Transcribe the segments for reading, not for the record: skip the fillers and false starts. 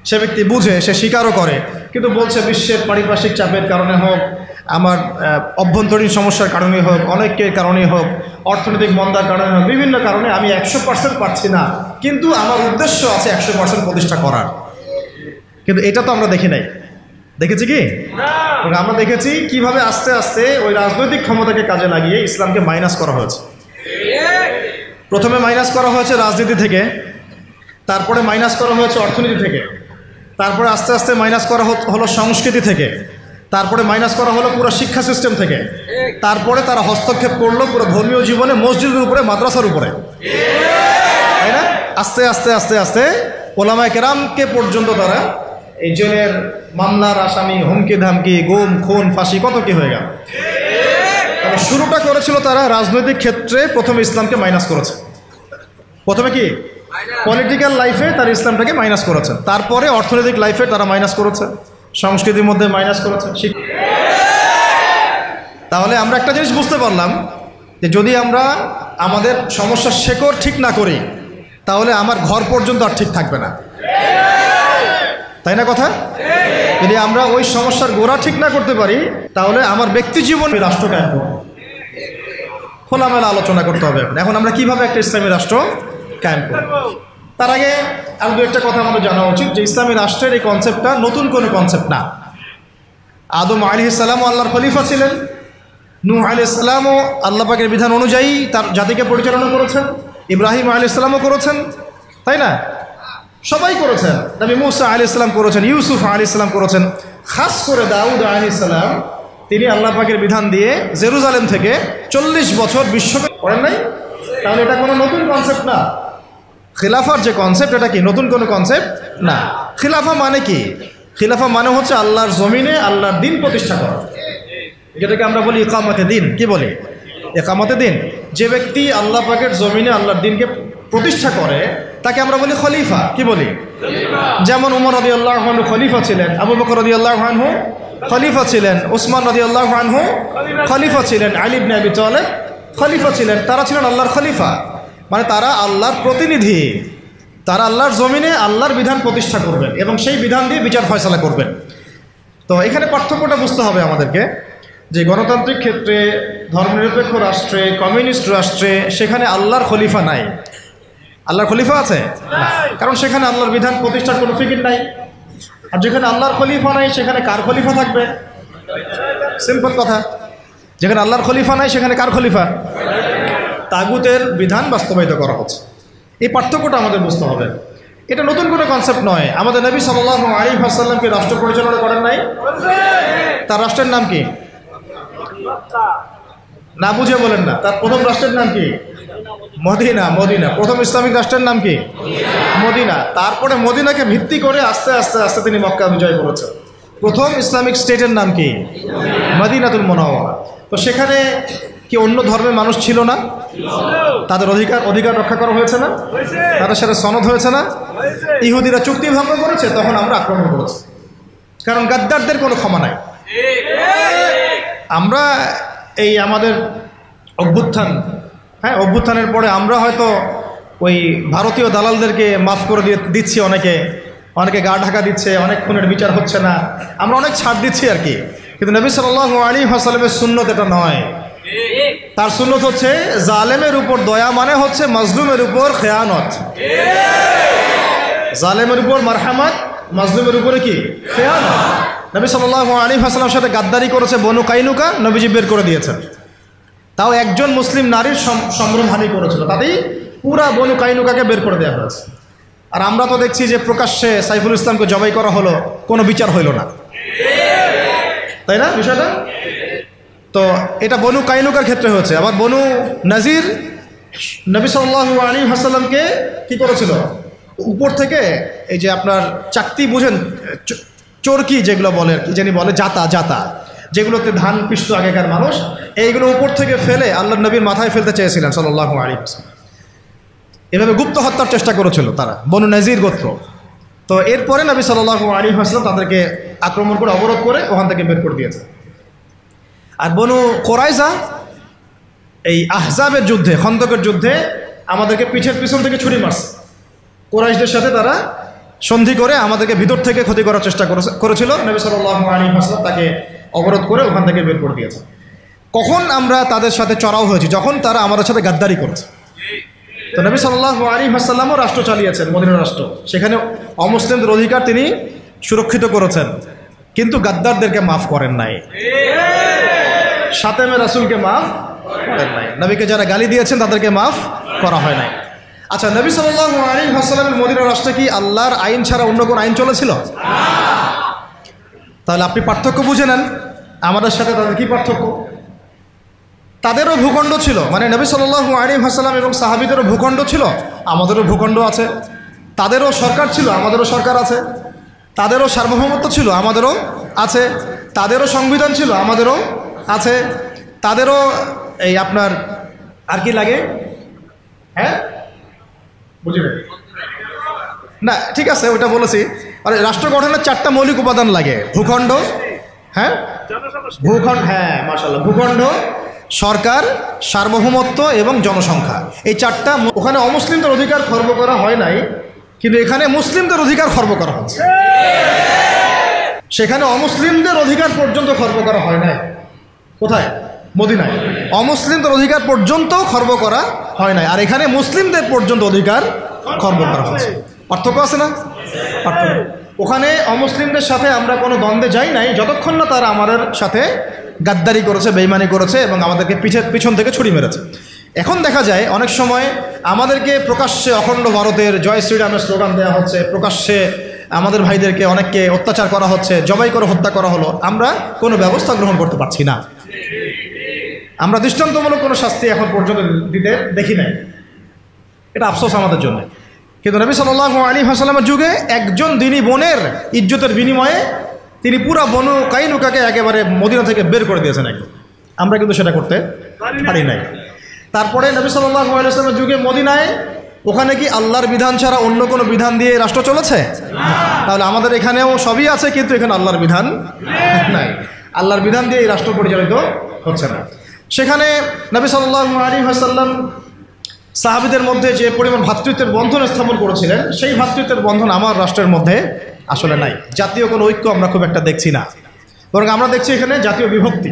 সে ব্যক্তি বুঝে, সে স্বীকারও করে, কিন্তু বলছে বিশ্বের পারিপার্শ্বিক চাপের কারণে হোক, আমার অভ্যন্তরীণ সমস্যার কারণে হোক, অনেকের কারণে হোক, অর্থনৈতিক মন্দার কারণে হোক, বিভিন্ন কারণে আমি 100% পাচ্ছি না, কিন্তু আমার উদ্দেশ্য আছে 100% প্রতিষ্ঠা করার। কিন্তু এটা তো আমরা দেখি নাই। দেখেছি কি? আমরা দেখেছি কিভাবে আস্তে আস্তে ওই রাজনৈতিক ক্ষমতাকে কাজে লাগিয়ে ইসলামকে মাইনাস করা হয়েছে। প্রথমে মাইনাস করা হয়েছে রাজনীতি থেকে, তারপরে মাইনাস করা হয়েছে অর্থনীতি থেকে, তারপরে আস্তে আস্তে মাইনাস করা হলো সংস্কৃতি থেকে, তারপরে মাইনাস করা হলো পুরো শিক্ষা সিস্টেম থেকে, তারপরে তারা হস্তক্ষেপ করলো পুরো ধর্মীয় জীবনে, মসজিদের উপরে, মাদ্রাসার উপরে, তাই না? আস্তে আস্তে আস্তে আস্তে ওলামায়ে কেরামকে পর্যন্ত তারা এই জেলের মামলার আসামি, হুমকি ধামকি, গুম খুন ফাঁসি কত কি হয়ে গেল। তবে শুরুটা করেছিল তারা রাজনৈতিক ক্ষেত্রে, প্রথমে ইসলামকে মাইনাস করেছে। প্রথমে কি পলিটিক্যাল লাইফে তারা ইসলামটাকে মাইনাস করেছে, তারপরে অর্থনৈতিক লাইফে তারা মাইনাস করেছে, সংস্কৃতির মধ্যে মাইনাস করেছে। তাহলে আমরা একটা জিনিস বুঝতে পারলাম যে যদি আমরা আমাদের সমস্যার শেকড় ঠিক না করি, তাহলে আমার ঘর পর্যন্ত আর ঠিক থাকবে না, তাই না কথা? যদি আমরা ওই সমস্যার গোড়া ঠিক না করতে পারি, তাহলে আমার ব্যক্তি জীবন, রাষ্ট্র কায়েম করব। খোলামেলা আলোচনা করতে হবে। এখন আমরা কিভাবে একটা ইসলামী রাষ্ট্র কায়েম করব, তার আগে আর দু একটা কথা আমাদের জানা উচিত যে ইসলামী রাষ্ট্রের এই কনসেপ্টটা নতুন কোনো কনসেপ্ট না। আদম আলাইহিস সালামও আল্লাহর খলিফা ছিলেন, নূহ আলাইহিস সালামও আল্লাহ পাকের বিধান অনুযায়ী তার জাতিকে পরিচালনা করেছেন, ইব্রাহিম আলাইহিস সালামও করেছেন, তাই না? সবাই করেছেন। নবী মুসা আলাইহিস সালাম করেছেন, ইউসুফ আলাইহিস সালাম করেছেন, খাস করে দাউদ আলাইহিস সালাম, তিনি আল্লাহ পাকের বিধান দিয়ে জেরুজালেম থেকে 40 বছর বিশ্বকে করেন নাই। তাহলে এটা কোনো নতুন কনসেপ্ট না। খিলাফার যে কনসেপ্ট, এটা কি নতুন কোনো কনসেপ্ট না। খিলাফা মানে কি? খিলাফা মানে হচ্ছে আল্লাহর জমিনে আল্লাহর দিন প্রতিষ্ঠা করা, যেটাকে আমরা বলি ইকামতে দিন। কি বলি? ইকামতে দিন। যে ব্যক্তি আল্লাহ পাকের জমিনে আল্লাহর দিনকে প্রতিষ্ঠা করে তাকে আমরা বলি খলিফা। কি বলি? যেমন উমর রাদিয়াল্লাহু আনহু খলিফা ছিলেন, আবু বকর রাদিয়াল্লাহু আনহু খলিফা ছিলেন, উসমান রাদিয়াল্লাহু আনহু খলিফা ছিলেন, আলী ইবনে আবি তালেব খলিফা ছিলেন। তারা ছিলেন আল্লাহর খলিফা, মানে তারা আল্লাহর প্রতিনিধি। তারা আল্লাহর জমিনে আল্লাহর বিধান প্রতিষ্ঠা করবেন এবং সেই বিধান দিয়ে বিচার ফয়সালা করবেন। তো এখানে পার্থক্যটা বুঝতে হবে আমাদেরকে যে গণতান্ত্রিক ক্ষেত্রে, ধর্মনিরপেক্ষ রাষ্ট্রে, কমিউনিস্ট রাষ্ট্রে সেখানে আল্লাহর খলিফা নাই। আল্লাহর খলিফা আছে? কারণ সেখানে আল্লাহর বিধান প্রতিষ্ঠার কোনো ফিকির নাই। আর যেখানে আল্লাহর খলিফা নাই সেখানে কার খলিফা থাকবে? সিম্পল কথা, যেখানে আল্লাহর খলিফা নাই সেখানে কার খলিফা? তাগুতের বিধান বাস্তবায়িত করা হচ্ছে। এই পার্থক্যটা আমাদের বুঝতে হবে। এটা নতুন কোনো কনসেপ্ট নয়। আমাদের নবী সাল্লাল্লাহু আলাইহি ওয়াসাল্লামকে রাষ্ট্র পরিচালনা করেন নাই? তার রাষ্ট্রের নাম কি? না বুঝে বলেন না। তার প্রথম রাষ্ট্রের নাম কি? মদিনা। মদিনা প্রথম ইসলামিক রাষ্ট্রের নাম কি? মদিনা। তারপরে মদিনাকে ভিত্তি করে আস্তে আস্তে আস্তে তিনি মক্কা বিজয় করেছেন। প্রথম ইসলামিক স্টেটের নাম কি? মদিনাতুল মুনাওয়ারা। তো সেখানে কি অন্য ধর্মের মানুষ ছিল না? তাদের অধিকার রক্ষা করা হয়েছে না? তাদের সাথে সনদ হয়েছে না? ইহুদিরা চুক্তি ভঙ্গ করেছে, তখন আমরা আক্রমণ করেছি। কারণ গাদ্দারদের কোনো ক্ষমা নাই। আমরা এই আমাদের অভ্যুত্থান, অভ্যুত্থানের পরে আমরা হয়তো ওই ভারতীয় দালালদেরকে মাফ করে দিচ্ছি, অনেকে গা ঢাকা দিচ্ছে, অনেক খুনের বিচার হচ্ছে না, আমরা অনেক ছাড় দিচ্ছি আর কি। কিন্তু নবী সাল্লাল্লাহু আলাইহি ওয়াসাল্লামের সুন্নত এটা নয়। তার সুন্নত হচ্ছে জালেমের উপর দয়া, মানে হচ্ছে মাজলুমের উপর খেয়ানত। জালেমের উপর মারহামাত, মাজলুমের উপরে কি? খেয়ানত। নবী সাল্লাল্লাহু আলাইহি ওয়াসাল্লামের সাথে গাদ্দারি করেছে বনু কাইনুকা, নবীজি বের করে দিয়েছেন। তাও একজন মুসলিম নারীর সম্ভ্রমহানি করেছিল, তাতেই পুরা বনু কাইনুকাকে বের করে দেওয়া হয়েছে। আর আমরা তো দেখছি যে প্রকাশ্যে সাইফুল ইসলামকে জবাই করা হলো, কোনো বিচার হইল না, তাই না বিষয়টা? তো এটা বনু কাইনুকার ক্ষেত্রে হয়েছে। আবার বনু নাজির নবী সাল্লাল্লাহু আলাইহি ওয়াসাল্লামকে কি করেছিল? উপর থেকে এই যে আপনার চাকতি বুঝেন, চরকি যেগুলো বলে, কি জানি বলে, জাতা যেগুলোতে ধান পিষত আগেকার মানুষ, এইগুলো উপর থেকে ফেলে আল্লাহর নবীর মাথায় ফেলতে চেয়েছিলেন সাল্লাল্লাহু আলাইহি ওয়াসাল্লাম। এভাবে গুপ্ত হত্যার চেষ্টা করেছিল তারা, বনু নাজির গোত্র। তো এরপরে নবী সাল্লাল্লাহু আলাইহি ওয়াসাল্লাম তাদেরকে আক্রমণ করে অবরোধ করে ওখান থেকে বের করে দিয়েছে। আর বনু কোরাইজা এই আহজাবের যুদ্ধে, খন্দকের যুদ্ধে আমাদেরকে পিছন থেকে ছুরি মারছে। কোরাইশদের সাথে তারা সন্ধি করে আমাদেরকে ভিতর থেকে ক্ষতি করার চেষ্টা করেছিল। নবী সাল্লাল্লাহু আলাইহি ওয়াসাল্লাম তাকে অবরোধ করে ওখান থেকে বের করে দিয়েছে। কখন আমরা তাদের সাথে চড়াও হয়েছি? যখন তারা আমাদের সাথে গাদ্দারি করেছে। তো নবী সাল্লাল্লাহু আলাইহি ওয়াসাল্লামও রাষ্ট্র চালিয়েছেন, মদিনা রাষ্ট্র, সেখানে অমুসলিমদের অধিকার তিনি সুরক্ষিত করেছেন, কিন্তু গাদ্দারদেরকে মাফ করেন নাই, শাতেমে রাসূলকে মাফ করেন নাই, নবীকে যারা গালি দিয়েছেন তাদেরকে মাফ করা হয় নাই। আচ্ছা, নবী সাল্লাল্লাহু আলাইহি ওয়াসাল্লামের মদিনা রাষ্ট্রে কি আল্লাহর আইন ছাড়া অন্য কোন আইন চলেছিল? তাহলে আপনি পার্থক্য বুঝে নেন, আমাদের সাথে তাদের কি পার্থক্য? তাদেরও ভূখণ্ড ছিল, মানে নবী সাল্লাল্লাহু আলাইহি ওয়াসাল্লাম এবং সাহাবীদেরও ভূখণ্ড ছিল, আমাদেরও ভূখণ্ড আছে। তাদেরও সরকার ছিল, আমাদেরও সরকার আছে। তাদেরও সার্বভৌমত্ব ছিল, আমাদেরও আছে। তাদেরও সংবিধান ছিল, আমাদেরও আছে। তাদেরও এই আপনার আর কি লাগে? হ্যাঁ, বুঝি না, ঠিক আছে, ওটা বলেছি। আর রাষ্ট্র গঠনের 4টা মৌলিক উপাদান লাগে: ভূখণ্ড, হ্যাঁ ভূখণ্ড, হ্যাঁ মাশাআল্লাহ, ভূখণ্ড, সরকার, সার্বভৌমত্ব এবং জনসংখ্যা। এই 4টা। ওখানে অমুসলিমদের অধিকার খর্ব করা হয় নাই, কিন্তু এখানে মুসলিমদের অধিকার খর্ব করা হচ্ছে। সেখানে অমুসলিমদের অধিকার পর্যন্ত খর্ব করা হয় নাই। কোথায়? মদিনায়। অমুসলিমদের অধিকার পর্যন্ত খর্ব করা হয় নাই, আর এখানে মুসলিমদের পর্যন্ত অধিকার খর্ব করা হচ্ছে। পার্থক্য আছে না? পার্থক্য। ওখানে অমুসলিমদের সাথে আমরা কোনো দ্বন্দ্বে যাই নাই যতক্ষণ না তারা আমাদের সাথে গাদ্দারি করেছে, বেঈমানি করেছে এবং আমাদেরকে পিছন থেকে ছুরি মেরেছে। এখন দেখা যায় অনেক সময় আমাদেরকে প্রকাশ্যে অখণ্ড ভারতের জয় শ্রীরামের স্লোগান দেওয়া হচ্ছে, প্রকাশ্যে আমাদের ভাইদেরকে অনেককে অত্যাচার করা হচ্ছে, জবাই করে হত্যা করা হলো, আমরা কোনো ব্যবস্থা গ্রহণ করতে পারছি না। আমরা দৃষ্টান্তমূলক কোনো শাস্তি এখন পর্যন্ত দিতে দেখি নাই। এটা আফসোস আমাদের জন্য। কিন্তু নবী সাল্লাল্লাহু আলাইহি ওয়াসাল্লামের যুগে একজন দিনী বোনের ইজ্জতের বিনিময়ে তিনি পুরা বনু কাইনুকাকে একেবারে মদিনা থেকে বের করে দিয়েছেন একদম। আমরা কিন্তু সেটা করতে পারি নাই। তারপরে নবী সাল্লাল্লাহু আলাইহি ওয়াসাল্লামের যুগে মদিনায়, ওখানে কি আল্লাহর বিধান ছাড়া অন্য কোনো বিধান দিয়ে রাষ্ট্র চলেছে? তাহলে আমাদের এখানেও সবই আছে, কিন্তু এখানে আল্লাহর বিধান নাই। আল্লাহর বিধান দিয়ে এই রাষ্ট্র পরিচালিত হচ্ছে না। সেখানে নবী সাল্লাল্লাহু আলাইহি ওয়াসাল্লাম সাহাবীদের মধ্যে যে পরিমাণ ভ্রাতৃত্বের বন্ধন স্থাপন করেছিলেন, সেই ভ্রাতৃত্বের বন্ধন আমার রাষ্ট্রের মধ্যে আসলে নাই। জাতীয় কোনো ঐক্য আমরা খুব একটা দেখছি না, বরং আমরা দেখছি এখানে জাতীয় বিভক্তি।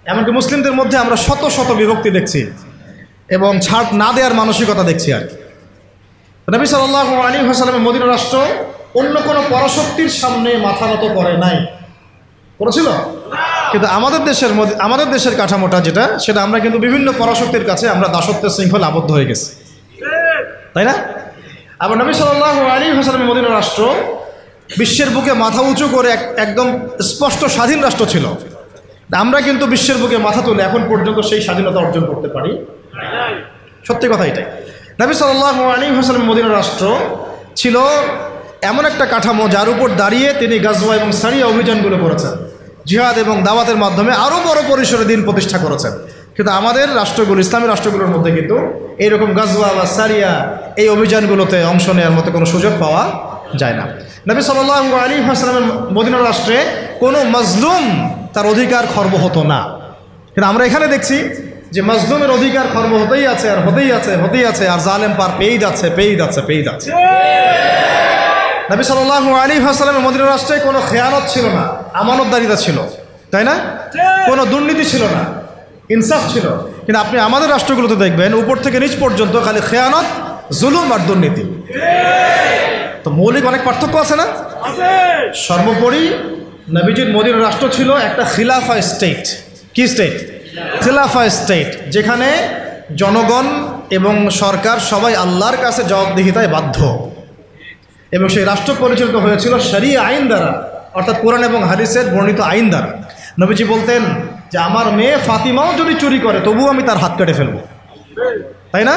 এমনকি মুসলিমদের মধ্যে আমরা শত শত বিভক্তি দেখছি এবং ছাড় না দেওয়ার মানসিকতা দেখছি। আর নবী সাল্লাল্লাহু আলাইহি ওয়াসাল্লামের মদিনা রাষ্ট্র অন্য কোনো পরাশক্তির সামনে মাথা নত করে নাই, করেছিল? কিন্তু আমাদের দেশের কাঠামোটা যেটা, সেটা আমরা কিন্তু বিভিন্ন পরাশক্তির কাছে আমরা দাসত্বের শৃঙ্খলে আবদ্ধ হয়ে গেছি, তাই না? আবার নবী সাল্লাল্লাহু আলাইহি ওয়াসাল্লামের মদিনা রাষ্ট্র বিশ্বের বুকে মাথা উঁচু করে একদম স্পষ্ট স্বাধীন রাষ্ট্র ছিল। আমরা কিন্তু বিশ্বের বুকে মাথা তুলে এখন পর্যন্ত সেই স্বাধীনতা অর্জন করতে পারি। সত্যি কথা এটাই। নবী সাল্লাল্লাহু আলাইহি ওয়াসাল্লামের মদিনা রাষ্ট্র ছিল এমন একটা কাঠামো যার উপর দাঁড়িয়ে তিনি গাজওয়া এবং সারিয়া অভিযানগুলো করেছেন, জিহাদ এবং দাওয়াতের মাধ্যমে আরও বড় পরিসরে দিন প্রতিষ্ঠা করেছেন। কিন্তু আমাদের রাষ্ট্রগুলো, ইসলামী রাষ্ট্রগুলোর মধ্যে কিন্তু এইরকম গাজওয়া বা সারিয়া এই অভিযানগুলোতে অংশ নেওয়ার মতো কোনো সুযোগ পাওয়া যায় না। নবী সাল্লাল্লাহু আলাইহি ওয়াসাল্লামের মদিনা রাষ্ট্রে কোনো মাজলুম তার অধিকার খর্ব হতো না। কিন্তু আমরা এখানে দেখছি যে মাজলুমের অধিকার খর্ব হতেই আছে, আর হতেই আছে, আর জালেম পার পেয়েই যাচ্ছে। নবী সাল্লাল্লাহু আলাইহি ওয়াসাল্লামের মদিনা রাষ্ট্রে কোনো খেয়ানত ছিল না, আমানতদারিতা ছিল, তাই না? কোনো দুর্নীতি ছিল না, ইনসাফ ছিল। কিন্তু আপনি আমাদের রাষ্ট্রগুলোতে দেখবেন উপর থেকে নিচ পর্যন্ত খালি খেয়ানত, জুলুম আর দুর্নীতি। তো মৌলিক অনেক পার্থক্য আছে না? সর্বোপরি নবীজির মদিনা রাষ্ট্র ছিল একটা খিলাফা স্টেট। কি স্টেট? খিলাফা স্টেট, যেখানে জনগণ এবং সরকার সবাই আল্লাহর কাছে জবাবদিহিতায় বাধ্য, এবং সেই রাষ্ট্র পরিচালিত হয়েছিল শরিয়া আইন দ্বারা, অর্থাৎ কোরআন এবং হাদিসের বর্ণিত আইন দ্বারা। নবীজি বলতেন যে আমার মেয়ে ফাতিমাও যদি চুরি করে তবুও আমি তার হাত কেটে ফেলবো, তাই না?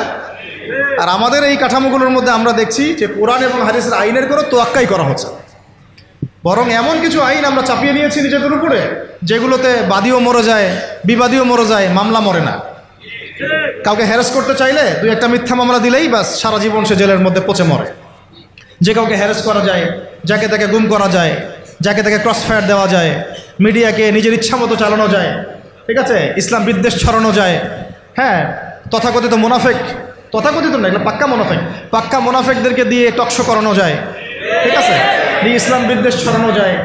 আর আমাদের এই কাঠামোগুলোর মধ্যে আমরা দেখছি যে কোরআন এবং হাদিসের আইনের কোনো তোয়াক্কাই করা হচ্ছে, বরং এমন কিছু আইন আমরা চাপিয়ে নিয়েছি নিজেদের উপরে যেগুলোতে বাদীও মরে যায়, বিবাদীও মরে যায়, মামলা মরে না। কাউকে হ্যারাস করতে চাইলে 2-1টা মিথ্যা মামলা দিলেই বাস সারা জীবন সে জেলের মধ্যে পচে মরে। যে কাউকে হ্যারাস করা যায়, যাকে তাকে গুম করা যায়, যাকে তাকে ক্রসফায়ার দেওয়া যায়, মিডিয়াকে নিজের ইচ্ছা মতো চালানো যায়, ঠিক আছে, ইসলাম বিদ্বেষ ছড়ানো যায়। হ্যাঁ, তথাকথিত মুনাফেক, তথাকথিত না, এগুলো পাক্কা মুনাফেকদেরকে দিয়ে টকশো করানো যায়, ঠিক আছে, এই ইসলাম বিদ্বেষ ছড়ানো যায়,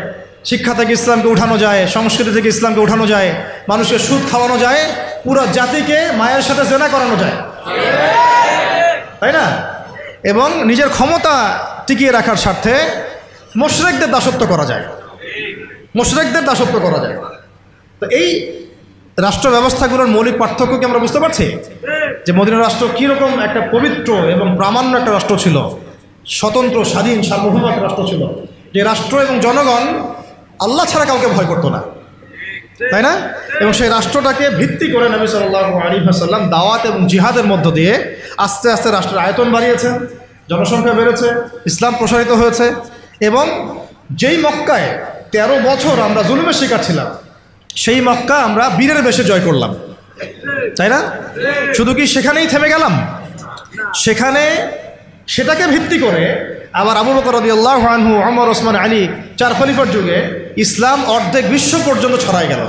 শিক্ষা থেকে ইসলামকে উঠানো যায়, সংস্কৃতি থেকে ইসলামকে উঠানো যায়, মানুষকে সুদ খাওয়ানো যায়, পুরো জাতিকে মায়ের সাথে জেনা করানো যায়, তাই না? এবং নিজের ক্ষমতা টিকিয়ে রাখার স্বার্থে মুশরিকদের দাসত্ব করা যায়, মুশরিকদের দাসত্ব করা যায়। তো এই রাষ্ট্র ব্যবস্থাগুলোর মৌলিক পার্থক্য কি আমরা বুঝতে পারছি? যে মদিনা রাষ্ট্র কীরকম একটা পবিত্র এবং প্রামাণ্য একটা রাষ্ট্র ছিল, স্বতন্ত্র স্বাধীন সার্বভৌম একটা রাষ্ট্র ছিল, যে রাষ্ট্র এবং জনগণ আল্লাহ ছাড়া কাউকে ভয় করতো না, তাই না? এবং সেই রাষ্ট্রটাকে ভিত্তি করে নবী সাল্লাল্লাহু আলাইহি ওয়াসাল্লাম দাওয়াত এবং জিহাদের মধ্য দিয়ে আস্তে আস্তে রাষ্ট্রের আয়তন বাড়িয়েছেন, জনসংখ্যা বেড়েছে, ইসলাম প্রসারিত হয়েছে। এবং যেই মক্কায় 13 বছর আমরা জুলুমের শিকার ছিলাম, সেই মক্কা আমরা বীরের বেশে জয় করলাম, তাই না? শুধু কি সেখানেই থেমে গেলাম? সেখানে সেটাকে ভিত্তি করে আবার আবু বকর রাদিয়াল্লাহু আনহু, ওমর, ওসমান, আলী 4 খলিফার যুগে ইসলাম অর্ধেক বিশ্ব পর্যন্ত ছড়ায় গেল।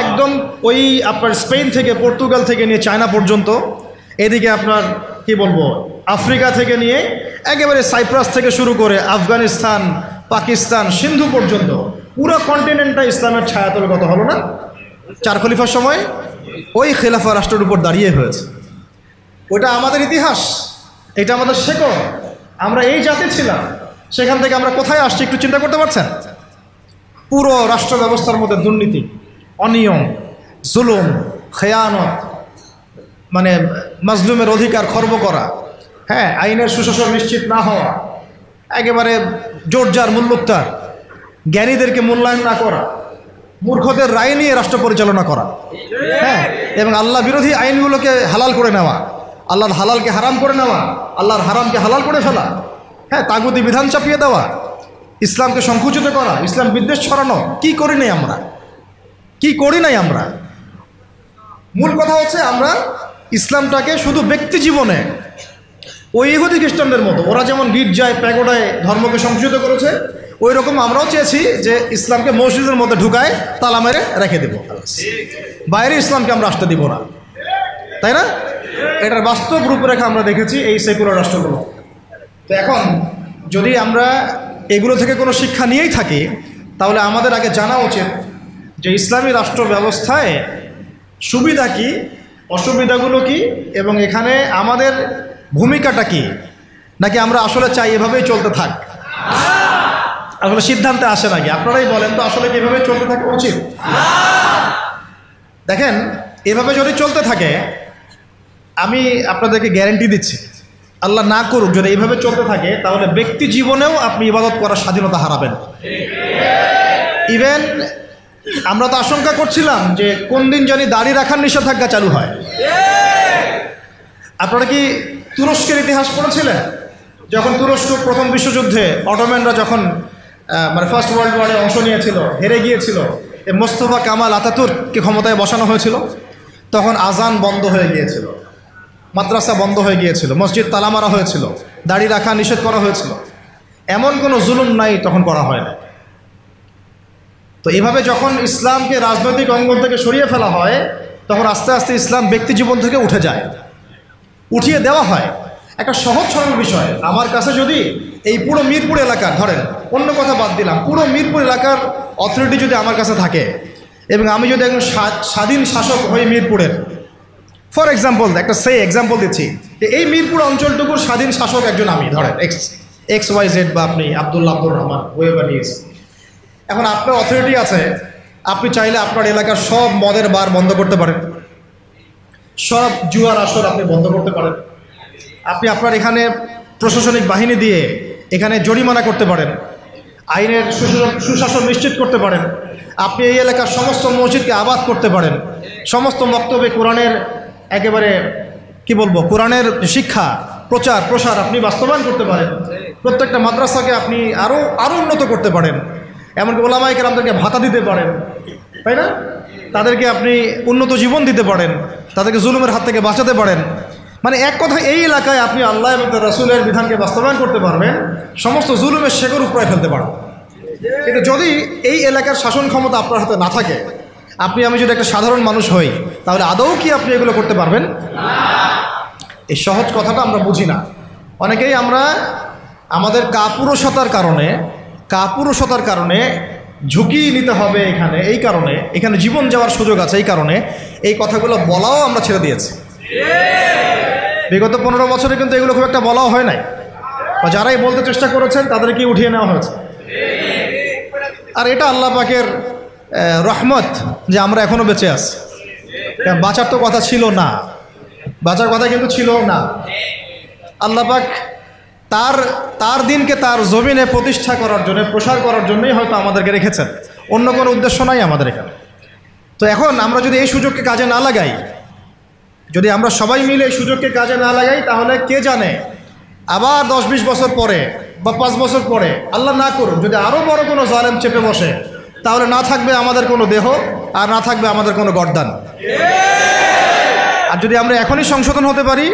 একদম ওই আপনার স্পেন থেকে, পর্তুগাল থেকে নিয়ে চায়না পর্যন্ত, এদিকে আপনার কি বলবো আফ্রিকা থেকে নিয়ে একেবারে সাইপ্রাস থেকে শুরু করে আফগানিস্তান, পাকিস্তান, সিন্ধু পর্যন্ত পুরো কন্টিনেন্টটা ইসলামের ছায়াতলগত হলো না 4 খলিফার সময়? ওই খেলাফা রাষ্ট্রের উপর দাঁড়িয়ে হয়েছে। ওটা আমাদের ইতিহাস, এটা আমাদের শেকড়, আমরা এই জাতি ছিলাম। সেখান থেকে আমরা কোথায় আসছি একটু চিন্তা করতে পারছেন? পুরো রাষ্ট্র ব্যবস্থার মধ্যে দুর্নীতি, অনিয়ম, জুলুম, খেয়ানত, মানে মাজলুমের অধিকার খর্ব করা, হ্যাঁ, আইনের সুশাসন নিশ্চিত না হওয়া, একেবারে জোরজার মূল্যোক্তার, জ্ঞানীদেরকে মূল্যায়ন না করা, মূর্খদের রায় নিয়ে রাষ্ট্র পরিচালনা করা, হ্যাঁ, এবং আল্লাহ বিরোধী আইনগুলোকে হালাল করে নেওয়া, আল্লাহর হালালকে হারাম করে নেওয়া, আল্লাহর হারামকে হালাল করে ফেলা, হ্যাঁ, তাগুতি বিধান চাপিয়ে দেওয়া, ইসলামকে সংকুচিত করা, ইসলাম বিদ্বেষ ছড়ানো। কি করি নাই আমরা? কি করি নাই আমরা? মূল কথা হচ্ছে আমরা ইসলামটাকে শুধু ব্যক্তি জীবনে ওই ইহুদি খ্রিস্টানদের মতো, ওরা যেমন গির্জায় প্যাগোডায় ধর্মকে সংকুচিত করেছে, ওই রকম আমরাও চেয়েছি যে ইসলামকে মসজিদের মধ্যে ঢুকায় তালা মেরে রেখে দেব, বাইরে ইসলামকে আমরা আসতে দিব না, তাই না? এটার বাস্তব রূপরেখা আমরা দেখেছি এই সেকুলার রাষ্ট্রগুলো। তো এখন যদি আমরা এগুলো থেকে কোনো শিক্ষা নিয়েই থাকি, তাহলে আমাদের আগে জানা উচিত যে ইসলামী রাষ্ট্র ব্যবস্থায় সুবিধা কি, অসুবিধাগুলো কি, এবং এখানে আমাদের ভূমিকাটা কি। নাকি আমরা আসলে চাই এভাবেই চলতে থাক? আসলে সিদ্ধান্তে আসে নাকি? আপনারাই বলেন তো, আসলে কি এভাবেই চলতে থাকা উচিত? দেখেন, এভাবে যদি চলতে থাকে, আমি আপনাদেরকে গ্যারান্টি দিচ্ছি, আল্লাহ না করুক, যদি এইভাবে চলতে থাকে, তাহলে ব্যক্তি জীবনেও আপনি ইবাদত করার স্বাধীনতা হারাবেন। ইভেন আমরা তো আশঙ্কা করছিলাম যে কোন দিন জানি দাড়ি রাখার নিষেধাজ্ঞা চালু হয়। আপনারা কি তুরস্কের ইতিহাস পড়েছিলেন? যখন তুরস্ক প্রথম বিশ্বযুদ্ধে অটোম্যানরা যখন মানে ফার্স্ট ওয়ার্ল্ড ওয়ারে অংশ নিয়েছিল, হেরে গিয়েছিল, মোস্তফা কামাল আতাতুর্ককে ক্ষমতায় বসানো হয়েছিল, তখন আজান বন্ধ হয়ে গিয়েছিল, মাদ্রাসা বন্ধ হয়ে গিয়েছিল, মসজিদ তালা মারা হয়েছিল, দাড়ি রাখা নিষেধ করা হয়েছিল। এমন কোনো জুলুম নাই তখন করা হয় না। তো এভাবে যখন ইসলামকে রাজনৈতিক অঙ্গন থেকে সরিয়ে ফেলা হয়, তখন আস্তে আস্তে ইসলাম ব্যক্তি জীবন থেকে উঠে যায়, উঠিয়ে দেওয়া হয়। একটা সহজ সরল বিষয়, আমার কাছে যদি এই পুরো মিরপুর এলাকার, ধরেন অন্য কথা বাদ দিলাম, পুরো মিরপুর এলাকার অথরিটি যদি আমার কাছে থাকে, এবং আমি যদি একজন স্বাধীন শাসক হই মিরপুরের, ফর এক্সাম্পল, একটা এক্সাম্পল দিচ্ছি, যে এই মিরপুর অঞ্চলটুকুর স্বাধীন শাসক একজন আমি, ধরেন XYZ, বা আপনি আব্দুর রহমান, ওয়েবার নিউজ। এখন আপনার অথরিটি আছে, আপনি চাইলে আপনার এলাকার সব মদের বার বন্ধ করতে পারেন, সব জুয়ার আসর আপনি বন্ধ করতে পারেন, আপনি আপনার এখানে প্রশাসনিক বাহিনী দিয়ে এখানে জরিমানা করতে পারেন, আইনের সুশাসন নিশ্চিত করতে পারেন, আপনি এই এলাকার সমস্ত মসজিদকে আবাদ করতে পারেন, সমস্ত বক্তব্যে কোরআনের একেবারে কি বলবো, কোরআনের শিক্ষা প্রচার প্রসার আপনি বাস্তবায়ন করতে পারেন, প্রত্যেকটা মাদ্রাসাকে আপনি আরও উন্নত করতে পারেন, এমনকি ওলামায়ে কেরামদেরকে ভাতা দিতে পারেন, তাই না? তাদেরকে আপনি উন্নত জীবন দিতে পারেন, তাদেরকে জুলুমের হাত থেকে বাঁচাতে পারেন। মানে এক কথা, এই এলাকায় আপনি আল্লাহ এবং তার রাসূলের বিধানকে বাস্তবায়ন করতে পারবেন, সমস্ত জুলুমের শেকড় উপড়ায় ফেলতে পারবেন। কিন্তু যদি এই এলাকার শাসন ক্ষমতা আপনার হাতে না থাকে, আমি যদি একটা সাধারণ মানুষ হই, তাহলে আদৌ কি আপনি এগুলো করতে পারবেন? এই সহজ কথাটা আমরা বুঝি না। অনেকেই আমরা আমাদের কাপুরুষতার কারণে ঝুঁকি নিতে হবে এখানে, এই কারণে এখানে জীবন যাওয়ার সুযোগ আছে, এই কারণে এই কথাগুলো বলাও আমরা ছেড়ে দিয়েছি। বিগত 15 বছরে কিন্তু এগুলো খুব একটা বলাও হয় নাই, বা যারাই বলতে চেষ্টা করেছেন তাদেরকে উঠিয়ে নেওয়া হয়েছে। আর এটা আল্লাহ পাকের রহমত যে আমরা এখনো বেঁচে আছি। বাঁচার তো কথা ছিল না, বাঁচার কথা কিন্তু ছিল না। আল্লাহ পাক তার দিনকে তার জমিনে প্রতিষ্ঠা করার জন্য, প্রসার করার জন্যই হয়তো আমাদেরকে রেখেছেন, অন্য কোনো উদ্দেশ্য নাই আমাদের এখানে। তো এখন আমরা যদি এই সুযোগকে কাজে না লাগাই, যদি আমরা সবাই মিলে এই সুযোগকে কাজে না লাগাই, তাহলে কে জানে আবার 10-20 বছর পরে বা 5 বছর পরে, আল্লাহ না করুক, যদি আরও বড় কোনো জালেম চেপে বসে, তাহলে না থাকবে আমাদের কোনো দেহ, আর না থাকবে আমাদের কোনো গর্দান। আর যদি আমরা এখনই সংশোধন হতে পারি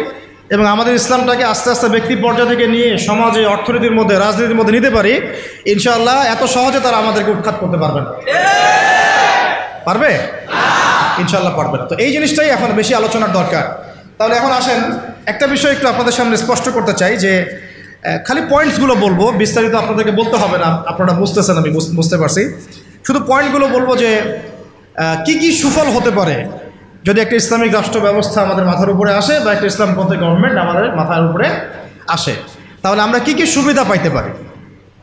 এবং আমাদের ইসলামটাকে আস্তে আস্তে ব্যক্তি পর্যায় থেকে নিয়ে সমাজে, অর্থনীতির মধ্যে, রাজনীতির মধ্যে নিতে পারি, ইনশাআল্লাহ এত সহজে তারা আমাদেরকে উৎখাত করতে পারবে না। পারবে? ইনশাআল্লাহ পারবে না। তো এই জিনিসটাই এখন বেশি আলোচনার দরকার। তাহলে এখন আসেন, একটা বিষয় একটু আপনাদের সামনে স্পষ্ট করতে চাই যে খালি পয়েন্টসগুলো বলবো, বিস্তারিত আপনাদেরকে বলতে হবে না, আপনারা বুঝতেছেন, আমি বুঝতে পারছি। শুধু পয়েন্টগুলো বলবো যে কি কি সুফল হতে পারে যদি একটা ইসলামিক রাষ্ট্র ব্যবস্থা আমাদের মাথার উপরে আসে, বা একটা ইসলামপন্থী গভর্নমেন্ট আমাদের মাথার উপরে আসে, তাহলে আমরা কি কি সুবিধা পাইতে পারি।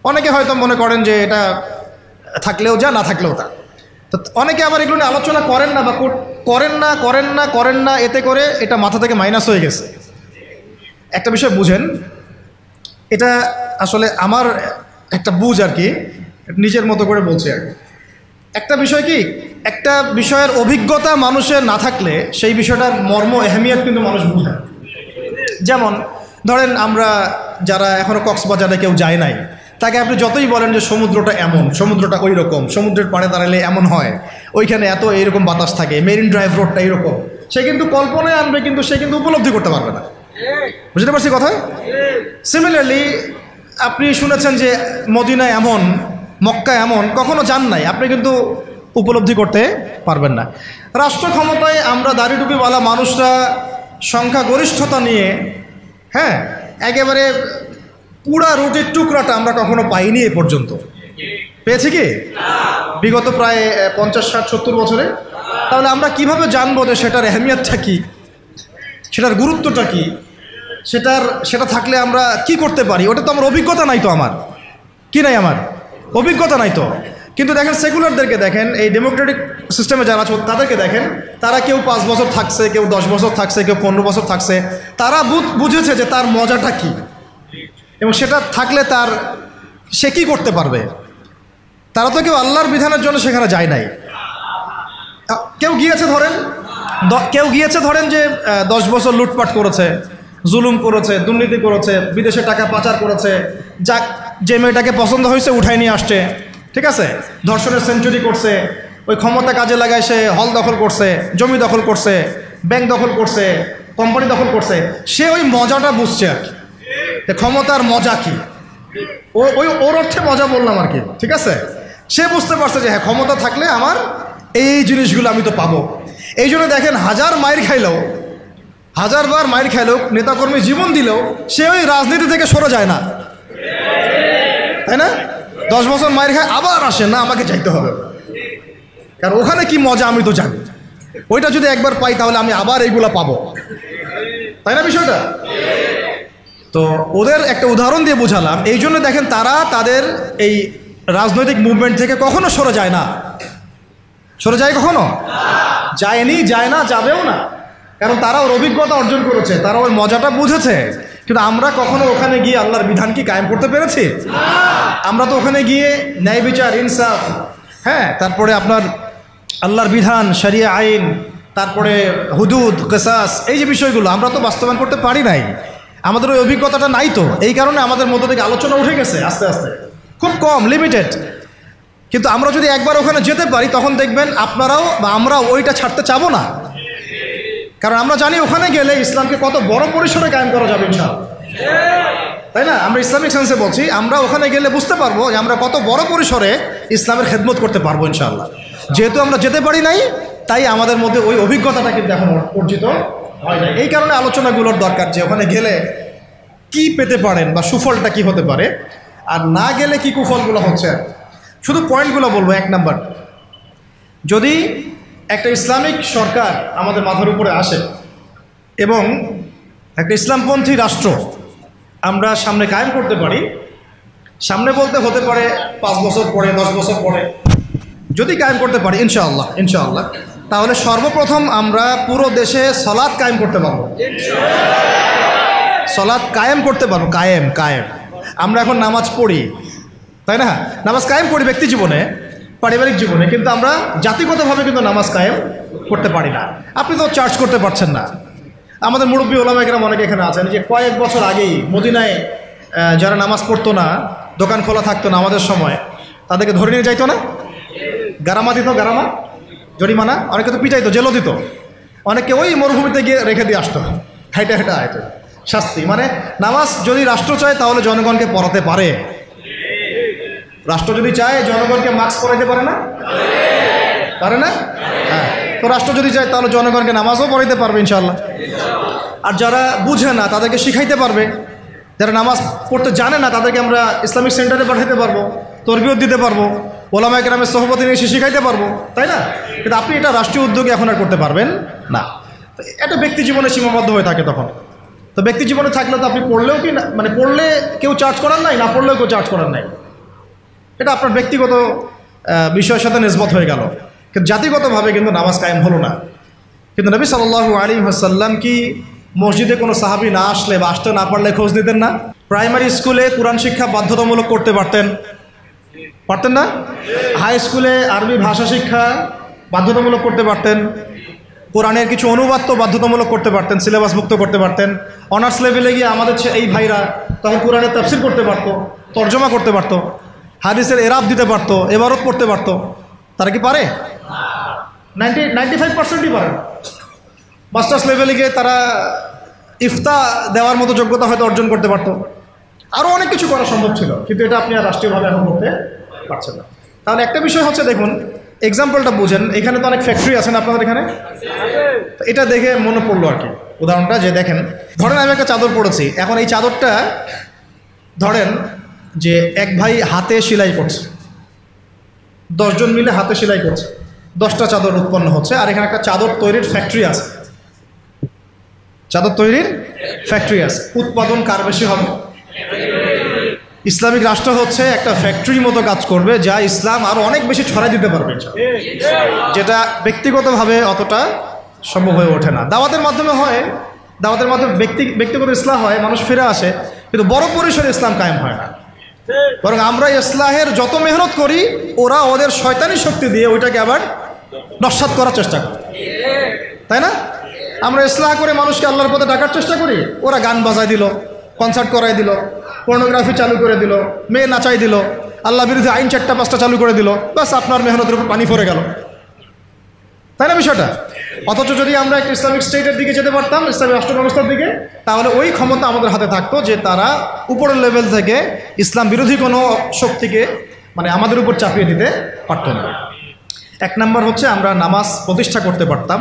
অনেকে হয়তো মনে করেন যে এটা থাকলেও যা, না থাকলেও তা। তো অনেকে আবার এগুলো নিয়ে আলোচনা করেন না, বা করেন না, এতে করে এটা মাথা থেকে মাইনাস হয়ে গেছে। একটা বিষয় বুঝেন, এটা আসলে আমার একটা বুঝ আর কি, নিজের মতো করে বলছি আর কি। একটা বিষয় কি, একটা বিষয়ের অভিজ্ঞতা মানুষের না থাকলে সেই বিষয়টার মর্ম, এহমিয়ত কিন্তু মানুষ বুঝে। যেমন ধরেন, আমরা যারা এখনও কক্সবাজারে কেউ যায় নাই, তাকে আপনি যতই বলেন যে সমুদ্রটা এমন, সমুদ্রটা ওই রকম, সমুদ্রের পাড়ে দাঁড়ালে এমন হয়, ওইখানে এত এইরকম বাতাস থাকে, মেরিন ড্রাইভ রোডটা এইরকম, সে কিন্তু কল্পনায় আনবে, কিন্তু সে কিন্তু উপলব্ধি করতে পারবে না। বুঝতে পারছি কথা? সিমিলারলি আপনি শুনেছেন যে মদিনা এমন, মক্কা এমন, কখনো যান নাই, আপনি কিন্তু উপলব্ধি করতে পারবেন না। রাষ্ট্র ক্ষমতায় আমরা দাড়িটুপিওয়ালা মানুষরা সংখ্যাগরিষ্ঠতা নিয়ে, হ্যাঁ, একেবারে পুরা রুটির টুকরাটা আমরা কখনো পাইনি এ পর্যন্ত। পেয়েছি কি বিগত প্রায় 50, 60, 70 বছরে? তাহলে আমরা কিভাবে জানবো যে সেটার এহমিয়তটা কি, সেটার গুরুত্বটা কি, সেটা থাকলে আমরা কি করতে পারি? ওটা তো আমার অভিজ্ঞতা নাই, তো আমার কি নাই, আমার অভিজ্ঞতা নাই তো। কিন্তু দেখেন, সেকুলারদেরকে দেখেন, এই ডেমোক্রেটিক সিস্টেমে যারা আছে তাদেরকে দেখেন, তারা কেউ 5 বছর থাকছে, কেউ 10 বছর থাকছে, কেউ 15 বছর থাকছে। তারা বুঝেছে যে তার মজাটা কি, এবং সেটা থাকলে সে কী করতে পারবে। তারা তো কেউ আল্লাহর বিধানের জন্য সেখানে যায় নাই। কেউ গিয়েছে ধরেন যে 10 বছর লুটপাট করেছে, জুলুম করেছে, দুর্নীতি করেছে, বিদেশে টাকা পাচার করেছে, যে মেয়েটাকে পছন্দ হয়েছে উঠাই নিয়ে আসছে, ঠিক আছে, ধর্ষণের সেঞ্চুরি করছে, ওই ক্ষমতা কাজে লাগায় সে হল দখল করছে, জমি দখল করছে, ব্যাংক দখল করছে, কোম্পানি দখল করছে। সে ওই মজাটা বুঝছে আর কি, ক্ষমতার মজা কি, ওর অর্থে মজা বললাম আর কি, ঠিক আছে। সে বুঝতে পারছে যে হ্যাঁ, ক্ষমতা থাকলে আমার এই জিনিসগুলো আমি তো পাবো। এই জন্য দেখেন, 1000 বার মাইর খাইলেও, নেতাকর্মী জীবন দিলেও, সে ওই রাজনীতি থেকে সরে যায় না, তাই না? 10 বছর মাইর খায়, আবার আসে না, আমাকে চাইতে হবে, কারণ ওখানে কি মজা আমি তো জানি। ওইটা যদি একবার পাই তাহলে আমি আবার এইগুলা পাবো, তাই না বিষয়টা? তো ওদের একটা উদাহরণ দিয়ে বোঝালাম। এই জন্য দেখেন, তারা তাদের এই রাজনৈতিক মুভমেন্ট থেকে কখনো সরে যায় না। সরে যায় কখনো? যায়নি, যায় না, যাবেও না। কারণ তারা ওর অভিজ্ঞতা অর্জন করেছে, তারা ওই মজাটা বুঝেছে। কিন্তু আমরা কখনো ওখানে গিয়ে আল্লাহর বিধান কি কায়েম করতে পেরেছি? আমরা তো ওখানে গিয়ে ন্যায় বিচার, ইনসাফ, হ্যাঁ, তারপরে আপনার আল্লাহর বিধান, শরিয়া আইন, তারপরে হুদুদ, কিসাস, এই যে বিষয়গুলো আমরা তো বাস্তবায়ন করতে পারি নাই। আমাদের ওই অভিজ্ঞতাটা নাই তো, এই কারণে আমাদের মধ্য থেকে আলোচনা উঠে গেছে আস্তে আস্তে, খুব কম, লিমিটেড। কিন্তু আমরা যদি একবার ওখানে যেতে পারি, তখন দেখবেন আপনারাও বা আমরাও ওইটা ছাড়তে চাবো না। কারণ আমরা জানি ওখানে গেলে ইসলামকে কত বড় পরিসরে কায়েম করা যাবে ইনশাআল্লাহ, তাই না? আমরা ইসলামিক সেন্সে বলছি, আমরা ওখানে গেলে বুঝতে পারবো যে আমরা কত বড় পরিসরে ইসলামের খেদমত করতে পারবো ইনশাআল্লাহ। যেহেতু আমরা যেতে পারি নাই, তাই আমাদের মধ্যে ওই অভিজ্ঞতাটা কিন্তু এখন অর্জিত হয় না। এই কারণে আলোচনাগুলোর দরকার, যে ওখানে গেলে কি পেতে পারেন বা সুফলটা কি হতে পারে, আর না গেলে কি কুফলগুলো হচ্ছে। শুধু পয়েন্টগুলো বলবো। 1 নাম্বার, যদি একটা ইসলামিক সরকার আমাদের মাথার উপরে আসে এবং একটা ইসলামপন্থী রাষ্ট্র আমরা সামনে কায়েম করতে পারি, সামনে বলতে হতে পারে 5 বছর পরে, 10 বছর পরে যদি কায়েম করতে পারি ইনশাআল্লাহ, তাহলে সর্বপ্রথম আমরা পুরো দেশে সালাত কায়েম করতে পারবো। সালাত কায়েম করতে পারবো। কায়েম। আমরা এখন নামাজ পড়ি, তাই না? নামাজ কায়েম করি ব্যক্তি জীবনে, পারিবারিক জীবনে, কিন্তু আমরা জাতিগতভাবে কিন্তু নামাজ কায়েম করতে পারি না। আপনি তো চার্জ করতে পারছেন না। আমাদের মুরব্বী ওলামা কেরাম অনেকে এখানে আছেন যে কয়েক বছর আগেই মদিনায় যারা নামাজ পড়তো না, দোকান খোলা থাকতো না আমাদের সময়, তাদেরকে ধরে নিয়ে যাইতো না, গারামা দিত, গারামা জরিমানা, অনেকে তো পিটাইতো, জেলও দিত, অনেকে ওই মরুভূমিতে গিয়ে রেখে দিয়ে আসতো, হাইটা আয়তো শাস্তি। মানে নামাজ যদি রাষ্ট্র চায় তাহলে জনগণকে পড়াতে পারে। রাষ্ট্র যদি চায় জনগণকে মাস্ক পরাইতে পারে না? হ্যাঁ, তো রাষ্ট্র যদি চায় তাহলে জনগণকে নামাজও পড়াইতে পারবে ইনশাআল্লাহ। আর যারা বুঝে না তাদেরকে শিখাইতে পারবে, যারা নামাজ পড়তে জানে না তাদেরকে আমরা ইসলামিক সেন্টারে পাঠাতে পারবো, তরবিয়ত দিতে পারবো, ওলামায়ে কেরামের সোহবতে নিয়ে এসে শিখাইতে পারবো, তাই না? কিন্তু আপনি এটা রাষ্ট্রীয় উদ্যোগে এখন আর করতে পারবেন না। এটা ব্যক্তি জীবনে সীমাবদ্ধ হয়ে থাকে তখন। তো ব্যক্তি জীবনে থাকলে তো আপনি পড়লেও কি না, মানে পড়লে কেউ চার্জ করার নাই, না পড়লেও কেউ চার্জ করার নাই, এটা আপনার ব্যক্তিগত বিষয়ের সাথে নিসবত হয়ে গেল। কিন্তু জাতিগতভাবে কিন্তু নামাজ কায়েম হলো না। কিন্তু নবী সাল্লাল্লাহু আলাইহি ওয়াসাল্লাম কি মসজিদে কোনো সাহাবী না আসলে বা আসতে না পারলে খোঁজ দিতেন না? প্রাইমারি স্কুলে কোরআন শিক্ষা বাধ্যতামূলক করতে পারতেন না? হাই স্কুলে আরবি ভাষা শিক্ষা বাধ্যতামূলক করতে পারতেন, কোরআনের কিছু অনুবাদ তো বাধ্যতামূলক করতে পারতেন, সিলেবাসভুক্ত করতে পারতেন। অনার্স লেভেলে গিয়ে আমাদের এই ভাইরা তখন কোরআনের তাফসীর করতে পারতো, তর্জমা করতে পারতো, হাদিসের এরাব দিতে পারতো, এবারত পড়তে পারতো। তারা কি পারে? 95%ই পারে। মাস্টার্স লেভেলে গিয়ে তারা ইফতা দেওয়ার মতো যোগ্যতা হয়তো অর্জন করতে পারতো। আরও অনেক কিছু করা সম্ভব ছিল, কিন্তু এটা আপনি আর রাষ্ট্রীয়ভাবে এখন করতে পারছেন না। তাহলে একটা বিষয় হচ্ছে, দেখুন এক্সাম্পলটা বুঝেন, এখানে তো অনেক ফ্যাক্টরি আছেন আপনাদের এখানে, এটা দেখে মনে পড়লো আর কি উদাহরণটা, যে দেখেন ধরেন আমি একটা চাদর পরেছি, এখন এই চাদরটা ধরেন যে এক ভাই হাতে সেলাই করছে, 10 জন মিলে হাতে সেলাই করছে, 10টা চাদর উৎপন্ন হচ্ছে, আর এখানে একটা চাদর তৈরির ফ্যাক্টরি আছে, উৎপাদন কার বেশি হবে? ইসলামিক রাষ্ট্র হচ্ছে একটা ফ্যাক্টরির মতো কাজ করবে, যা ইসলাম আরও অনেক বেশি ছড়াই দিতে পারবে, যেটা ব্যক্তিগতভাবে অতটা সম্ভব হয়ে ওঠে না। দাওয়াতের মাধ্যমে হয়, দাওয়াতের মাধ্যমে ব্যক্তিগত ইসলাম হয়, মানুষ ফিরে আসে, কিন্তু বড় পরিসরে ইসলাম কায়েম হয় না। বরং আমরা ইসলাহের যত মেহনত করি, ওরা ওদের শয়তানি শক্তি দিয়ে ওইটাকে আবার নস্যাৎ করার চেষ্টা করে, তাই না? আমরা ইসলাহ করে মানুষকে আল্লাহর পথে ডাকার চেষ্টা করি, ওরা গান বাজায় দিল, কনসার্ট করাই দিল, পর্নোগ্রাফি চালু করে দিল, মেয়ে নাচাই দিল, আল্লাহ বিরোধী আইন 4টা-5টা চালু করে দিল, বাস আপনার মেহনতের উপর পানি পড়ে গেল, তাই না বিষয়টা? অথচ যদি আমরা একটা ইসলামিক স্টেটের দিকে যেতে পারতাম, ইসলামিক রাষ্ট্র ব্যবস্থার দিকে, তাহলে ওই ক্ষমতা আমাদের হাতে থাকতো যে তারা উপরের লেভেল থেকে ইসলাম বিরোধী কোনো শক্তিকে মানে আমাদের উপর চাপিয়ে দিতে পারত না। 1 নাম্বার হচ্ছে আমরা নামাজ প্রতিষ্ঠা করতে পারতাম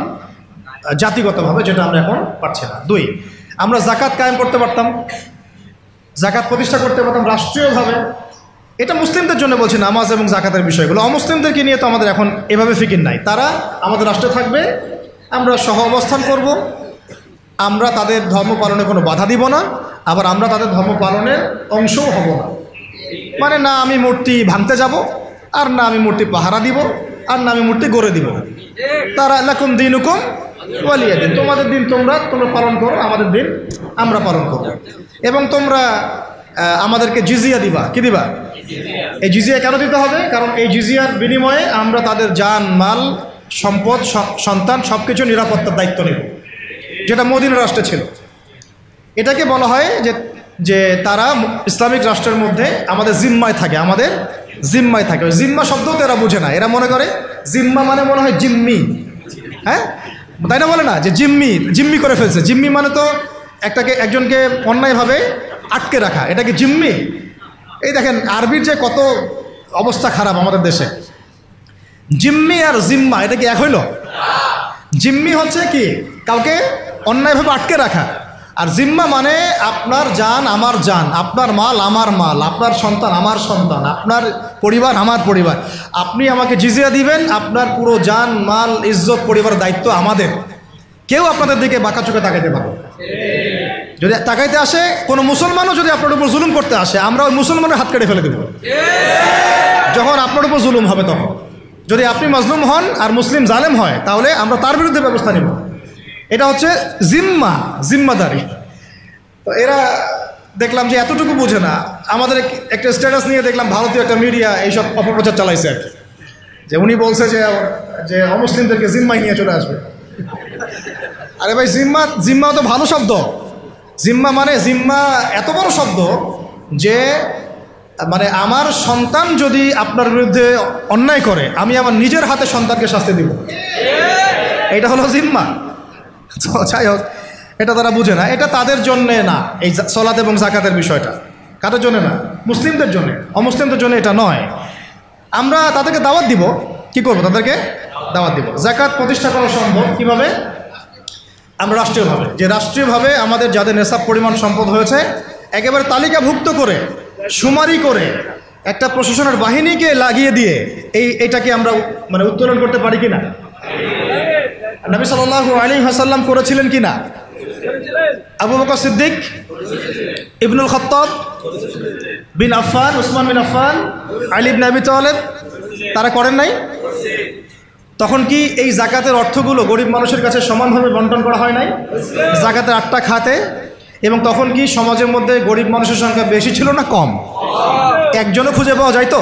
জাতিগতভাবে, যেটা আমরা এখন পারছি না। 2, আমরা যাকাত কায়েম করতে পারতাম, যাকাত প্রতিষ্ঠা করতে পারতাম রাষ্ট্রীয়ভাবে। এটা মুসলিমদের জন্য বলছি, নামাজ এবং যাকাতের বিষয়গুলো। অমুসলিমদেরকে নিয়ে তো আমাদের এখন এভাবে ফিকির নাই, তারা আমাদের রাষ্ট্রে থাকবে, আমরা সহ অবস্থান করব, আমরা তাদের ধর্ম পালনে কোনো বাধা দিব না, আবার আমরা তাদের ধর্ম পালনের অংশও হব না। মানে না আমি মূর্তি ভাঙতে যাব, আর না আমি মূর্তি পাহারা দিব, আর না আমি মূর্তি গড়ে দিব। তারা লাকুম দীনুকুম ওয়ালিয়া দিন, তোমাদের দিন তোমরা পালন করো, আমাদের দিন আমরা পালন করব। এবং তোমরা আমাদেরকে জিজিয়া দিবা। কি দিবা? এই জিজিয়া কেন দিতে হবে? কারণ এই জিজিয়ার বিনিময়ে আমরা তাদের জান, মাল, সম্পদ, সন্তান সব কিছু নিরাপত্তার দায়িত্ব নেব, যেটা মদিনা রাষ্ট্রে ছিল। এটাকে বলা হয় যে তারা ইসলামিক রাষ্ট্রের মধ্যে আমাদের জিম্মায় থাকে, ওই জিম্মা শব্দও তো এরা বুঝে না, এরা মনে করে জিম্মা মানে মনে হয় জিম্মি, হ্যাঁ তাই না? বলে না যে জিম্মি করে ফেলছে। জিম্মি মানে তো একজনকে অন্যায়ভাবে আটকে রাখা, এটাকে জিম্মি। এই দেখেন আরবির যে কত অবস্থা খারাপ আমাদের দেশে। জিম্মি আর জিম্মা এটা কি এক হইল? জিম্মি হচ্ছে কি কাউকে অন্যায়ভাবে আটকে রাখা, আর জিম্মা মানে আপনার জান আমার জান, আপনার মাল আমার মাল, আপনার সন্তান আমার সন্তান, আপনার পরিবার আমার পরিবার। আপনি আমাকে জিজিয়া দিবেন, আপনার পুরো জান মাল ইজ্জত পরিবারের দায়িত্ব আমাদের। কেউ আপনাদের দিকে বাঁকা চোখে তাকাইতে পারবে। যদি তাকাইতে আসে কোনো মুসলমানও যদি আপনার উপর জুলুম করতে আসে, আমরা ওই মুসলমানের হাত কেটে ফেলে দেব যখন আপনার উপর জুলুম হবে। তখন যদি আপনি মাজলুম হন আর মুসলিম জালেম হয়, তাহলে আমরা তার বিরুদ্ধে ব্যবস্থা নিব। এটা হচ্ছে জিম্মাদারি। তো এরা দেখলাম যে এতটুকু বোঝে না। আমাদের একটা স্ট্যাটাস নিয়ে দেখলাম ভারতীয় একটা মিডিয়া এইসব অপপ্রচার চালাইছে আর কি, যে উনি বলছে যে অমুসলিমদেরকে জিম্মায় নিয়ে চলে আসবে। আরে ভাই, জিম্মা তো ভালো শব্দ। জিম্মা এত বড় শব্দ যে মানে আমার সন্তান যদি আপনার বিরুদ্ধে অন্যায় করে, আমি আমার নিজের হাতে সন্তানকে শাস্তি দিব, এটা হলো জিম্মা। যাই হোক, এটা তারা বুঝে না। এটা তাদের জন্যে না, এই সালাত এবং যাকাতের বিষয়টা কাদের জন্য না? মুসলিমদের জন্য। অমুসলিমদের জন্য এটা নয়। আমরা তাদেরকে দাওয়াত দিব। কি করব? তাদেরকে দাওয়াত দিব। যাকাত প্রতিষ্ঠা করা সম্ভব কিভাবে? আমরা রাষ্ট্রীয়ভাবে আমাদের যাদের নেশাব পরিমাণ সম্পদ হয়েছে, একেবারে তালিকাভুক্ত করে শুমারি করে একটা প্রশাসনের বাহিনীকে লাগিয়ে দিয়ে এইটাকে আমরা মানে উত্তোলন করতে পারি কিনা? নবী সাল্লাল্লাহু আলাইহি ওয়াসাল্লাম করেছিলেন কিনা? আবু বকর সিদ্দিক, ইবনুল খাত্তাব বিন আফফান, উসমান বিন আফফান, আলী ইবনে আবি তালেব, তারা করেন নাই? তখন কি এই যাকাতের অর্থগুলো গরিব মানুষের কাছে সমানভাবে বন্টন করা হয় নাই? যাকাতের 8টা খাতে। এবং তখন কি সমাজের মধ্যে গরিব মানুষের সংখ্যা বেশি ছিল না কম? একজনও খুঁজে পাওয়া যায় তো?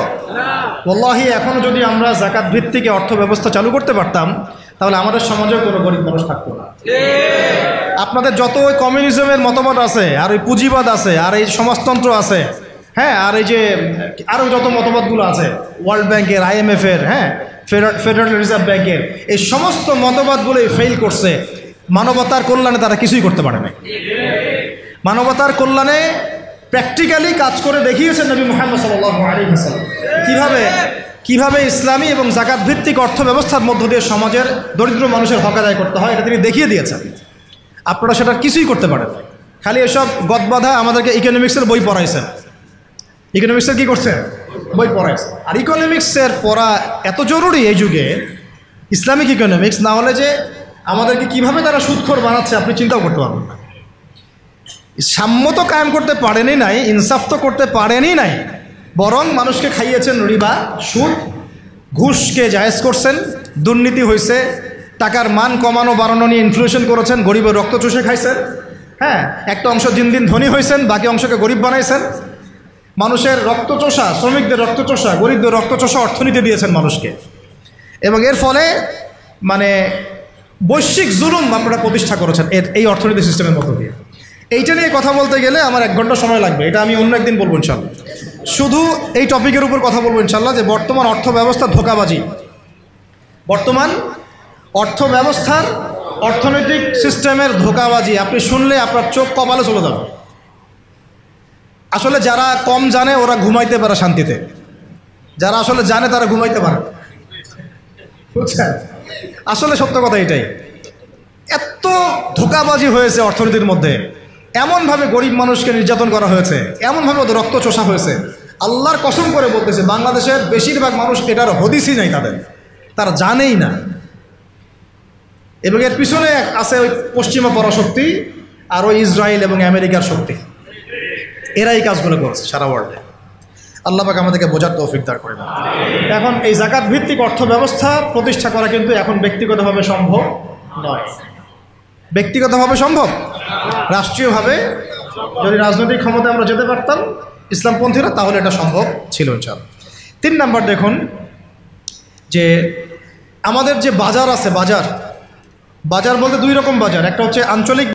ওয়াল্লাহি, এখনও যদি আমরা যাকাত ভিত্তিক অর্থ ব্যবস্থা চালু করতে পারতাম, তাহলে আমাদের সমাজেও কোনো গরিব মানুষ থাকতো না। আপনাদের যত ওই কমিউনিজমের মতবাদ আছে, আর ওই পুঁজিবাদ আছে, আর এই সমাজতন্ত্র আছে, হ্যাঁ, আর এই যে আরও যত মতবাদগুলো আছে, ওয়ার্ল্ড ব্যাংকের, IMF-এর, হ্যাঁ, ফেডারেল রিজার্ভ ব্যাংকের, এই সমস্ত মতবাদগুলোই ফেল করছে। মানবতার কল্যাণে তারা কিছুই করতে পারে না। মানবতার কল্যাণে প্র্যাকটিক্যালি কাজ করে দেখিয়েছেন নবী মুহাম্মদ সাল্লাল্লাহু আলাইহি ওয়াসাল্লাম কিভাবে ইসলামী এবং যাকাত ভিত্তিক অর্থ ব্যবস্থার মধ্য দিয়ে সমাজের দরিদ্র মানুষের হক আদায় করতে হয়। এটা তিনি দেখিয়ে দিয়েছেন। আপনারা সেটা কিছুই করতে পারেন। খালি এসব গদবাধা আমাদেরকে ইকোনমিক্সের বই পড়াইছেন। ইকোনমিক্সের কী করছেন? বই পড়াইছেন। আর ইকোনমিক্সের পড়া এত জরুরি এই যুগে, ইসলামিক ইকোনমিক্স না হলে যে আমাদেরকে কিভাবে তারা সুদখোর বানাচ্ছে আপনি চিন্তাও করতে পারবেন না। সাম্য তো কায়েম করতে পারেনই নাই, ইনসাফ তো করতে পারেনই নাই, বরং মানুষকে খাইয়েছেন রিবা, সুদ, ঘুষকে জায়েজ করছেন, দুর্নীতি হয়েছে, টাকার মান কমানো বাড়ানো নিয়ে ইনফ্লেশন করেছেন, গরিবের রক্ত চুষে খাইছেন, হ্যাঁ, একটা অংশ দিন দিন ধনী হয়েছেন, বাকি অংশকে গরিব বানাইছেন। মানুষের রক্তচোষা, শ্রমিকদের রক্তচোষা, গরিবদের রক্তচোষা অর্থনীতি দিয়েছেন মানুষকে। এবং এর ফলে মানে বৈশ্বিক জুলুম আপনারা প্রতিষ্ঠা করেছেন এই অর্থনীতি সিস্টেমের মধ্য দিয়ে। এইটা নিয়ে কথা বলতে গেলে আমার 1 ঘন্টা সময় লাগবে। এটা আমি অন্য একদিন বলবো ইনশাল্লাহ। শুধু এই টপিকের উপর কথা বলবো ইনশাল্লাহ, যে বর্তমান অর্থ ব্যবস্থা ধোঁকাবাজি। বর্তমান অর্থ ব্যবস্থার, অর্থনৈতিক সিস্টেমের ধোঁকাবাজি আপনি শুনলে আপনার চোখ কপালে চলে যাবে। আসলে যারা কম জানে ওরা ঘুমাইতে পারে শান্তিতে, যারা আসলে জানে তারা ঘুমাইতে পারে, বুঝছেন? আসলে সত্য কথা এটাই। এত ধোঁকাবাজি হয়েছে অর্থনীতির মধ্যে, এমনভাবে গরিব মানুষকে নির্যাতন করা হয়েছে, এমনভাবে ওদের রক্ত চোষা হয়েছে। আল্লাহর কসম করে বলতেছে, বাংলাদেশের বেশিরভাগ মানুষ এটার হদিসই নাই, তারা জানেই না। এবং এর পিছনে আছে ওই পশ্চিমা পরাশক্তি আর ওই ইসরায়েল এবং আমেরিকার শক্তি। এরাই কাজগুলো করছে সারা ওয়ার্ল্ডে। আল্লাহ পাক আমাদেরকে বোঝার তৌফিক দান করেন। এখন এই যাকাত ভিত্তিক অর্থ ব্যবস্থা প্রতিষ্ঠা করা কিন্তু এখন ব্যক্তিগতভাবে সম্ভব নয়। ব্যক্তিগতভাবে সম্ভব, রাষ্ট্রীয়ভাবে যদি রাজনৈতিক ক্ষমতায় আমরা যেতে পারতাম ইসলামপন্থীরা, তাহলে এটা সম্ভব ছিল ইনশাআল্লাহ। 3 নাম্বার দেখুন, যে আমাদের যে বাজার আছে, বাজার বলতে 2 রকম বাজার। একটা হচ্ছে আঞ্চলিক